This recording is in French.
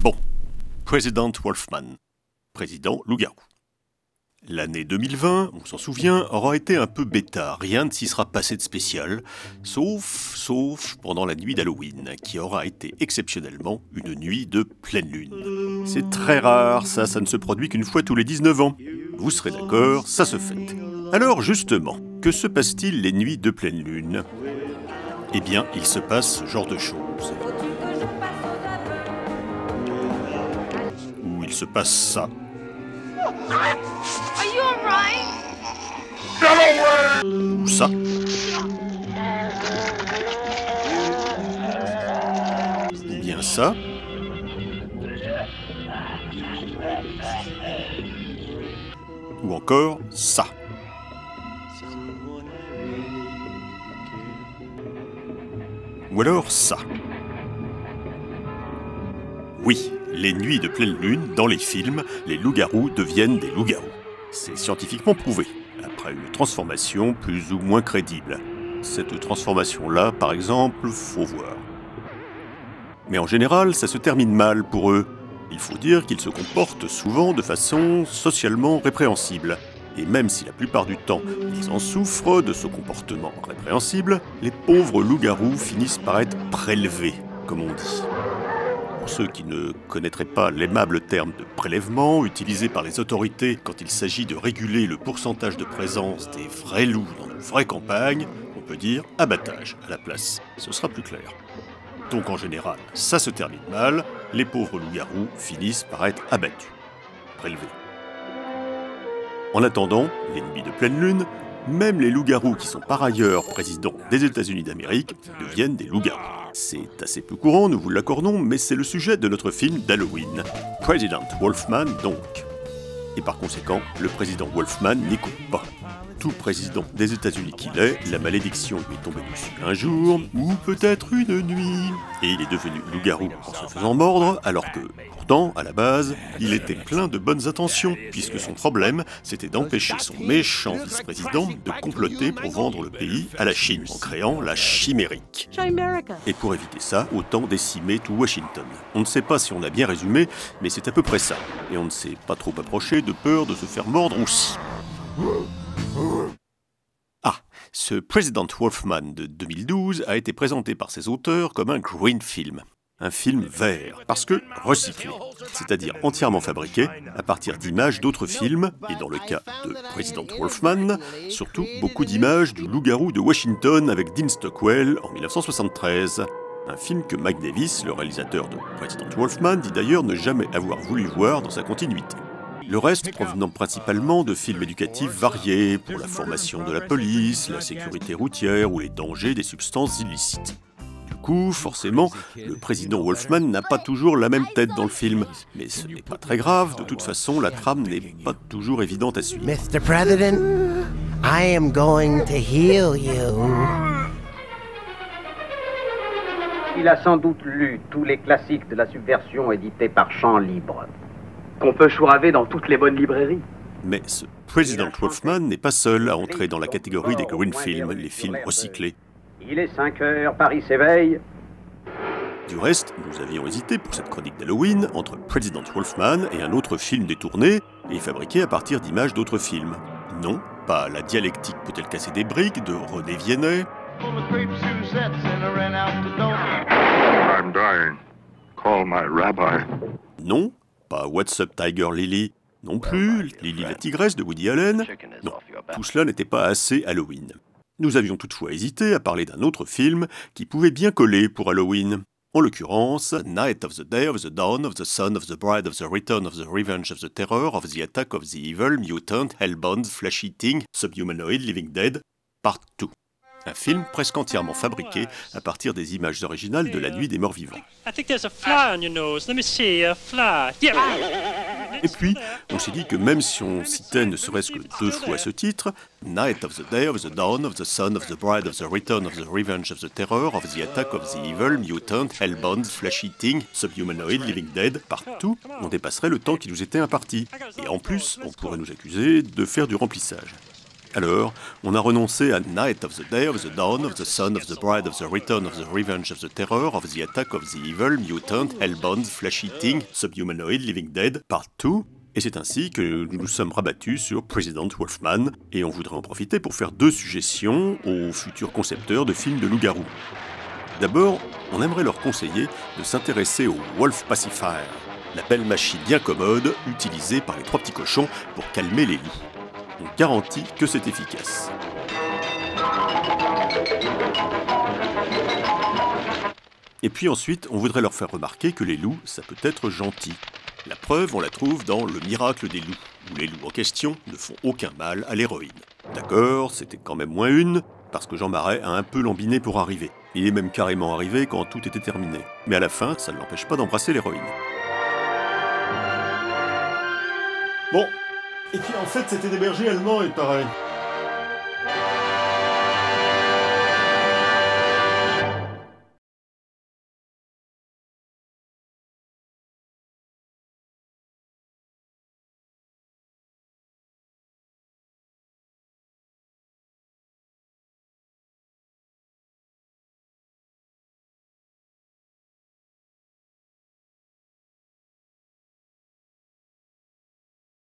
Bon, President Wolfman, président loup-garou. L'année 2020, on s'en souvient, aura été un peu bêta, rien ne s'y sera passé de spécial, sauf pendant la nuit d'Halloween, qui aura été exceptionnellement une nuit de pleine lune. C'est très rare, ça ne se produit qu'une fois tous les 19 ans. Vous serez d'accord, ça se fête. Alors justement, que se passe-t-il les nuits de pleine lune? Eh bien, il se passe ce genre de choses. Ou il se passe ça. Are you alright? Ou ça. Ou bien ça. Ou encore ça. Ou alors ça. Oui, les nuits de pleine lune, dans les films, les loups-garous deviennent des loups-garous. C'est scientifiquement prouvé, après une transformation plus ou moins crédible. Cette transformation-là, par exemple, faut voir. Mais en général, ça se termine mal pour eux. Il faut dire qu'ils se comportent souvent de façon socialement répréhensible. Et même si la plupart du temps, ils en souffrent de ce comportement répréhensible, les pauvres loups-garous finissent par être prélevés, comme on dit. Pour ceux qui ne connaîtraient pas l'aimable terme de prélèvement utilisé par les autorités quand il s'agit de réguler le pourcentage de présence des vrais loups dans de vraies campagnes, on peut dire abattage à la place. Ce sera plus clair. Donc en général, ça se termine mal, les pauvres loups-garous finissent par être abattus, prélevés. En attendant, les nuits de pleine lune, même les loups-garous qui sont par ailleurs présidents des États-Unis d'Amérique deviennent des loups-garous. C'est assez peu courant, nous vous l'accordons, mais c'est le sujet de notre film d'Halloween. President Wolfman donc. Et par conséquent, le président Wolfman n'écoute pas. Tout président des États-Unis qu'il est, la malédiction lui est tombée dessus un jour, ou peut-être une nuit, et il est devenu loup-garou en se faisant mordre, alors que, pourtant, à la base, il était plein de bonnes intentions, puisque son problème, c'était d'empêcher son méchant vice-président de comploter pour vendre le pays à la Chine, en créant la chimérique. Et pour éviter ça, autant décimer tout Washington. On ne sait pas si on a bien résumé, mais c'est à peu près ça. Et on ne s'est pas trop approché de peur de se faire mordre aussi. Ah, ce President Wolfman de 2012 a été présenté par ses auteurs comme un green film. Un film vert, parce que recyclé, c'est-à-dire entièrement fabriqué à partir d'images d'autres films, et dans le cas de President Wolfman, surtout beaucoup d'images du loup-garou de Washington avec Dean Stockwell en 1973. Un film que Mike Davis, le réalisateur de President Wolfman, dit d'ailleurs ne jamais avoir voulu voir dans sa continuité. Le reste provenant principalement de films éducatifs variés pour la formation de la police, la sécurité routière ou les dangers des substances illicites. Du coup, forcément, le président Wolfman n'a pas toujours la même tête dans le film. Mais ce n'est pas très grave, de toute façon, la trame n'est pas toujours évidente à suivre. Mr. President, I am going to heal you. Il a sans doute lu tous les classiques de la subversion édités par Champs Libre, qu'on peut chouraver dans toutes les bonnes librairies. Mais ce President Wolfman n'est pas seul à entrer dans la catégorie des green films, les films recyclés. Il est 5 heures, Paris s'éveille. Du reste, nous avions hésité pour cette chronique d'Halloween entre President Wolfman et un autre film détourné et fabriqué à partir d'images d'autres films. Non, pas La dialectique peut-elle casser des briques de René Viennet. I'm dying. Call my rabbi. Non, pas What's Up Tiger Lily. Non plus, Lily la tigresse de Woody Allen. Non, tout cela n'était pas assez Halloween. Nous avions toutefois hésité à parler d'un autre film qui pouvait bien coller pour Halloween. En l'occurrence, Night of the Day of the Dawn of the Son of the Bride of the Return of the Revenge of the Terror of the Attack of the Evil Mutant Hellbound Flesh-Eating Subhumanoid Living Dead, Part 2. Un film presque entièrement fabriqué à partir des images originales de La Nuit des Morts Vivants. Et puis, on s'est dit que même si on citait ne serait-ce que 2 fois ce titre, Night of the Day of the Dawn of the Son of the Bride of the Return of the Revenge of the Terror of the Attack of the Evil Mutant Hellbound Flesh-Eating Subhumanoid Living Dead, partout, on dépasserait le temps qui nous était imparti. Et en plus, on pourrait nous accuser de faire du remplissage. Alors, on a renoncé à Night of the Day of the Dawn of the Son of the Bride of the Return of the Revenge of the Terror of the Attack of the Evil, Mutant, Hellbound, Flesh-Eating, Subhumanoid, Living Dead, Part 2. Et c'est ainsi que nous nous sommes rabattus sur President Wolfman, et on voudrait en profiter pour faire 2 suggestions aux futurs concepteurs de films de loup-garou. D'abord, on aimerait leur conseiller de s'intéresser au Wolf Pacifier, la belle machine bien commode utilisée par les 3 petits cochons pour calmer les loups. On garantit que c'est efficace. Et puis ensuite, on voudrait leur faire remarquer que les loups, ça peut être gentil. La preuve, on la trouve dans Le Miracle des loups, où les loups en question ne font aucun mal à l'héroïne. D'accord, c'était quand même moins une, parce que Jean Marais a un peu lambiné pour arriver. Il est même carrément arrivé quand tout était terminé. Mais à la fin, ça ne l'empêche pas d'embrasser l'héroïne. Bon. Et puis en fait, c'était des bergers allemands, il paraît.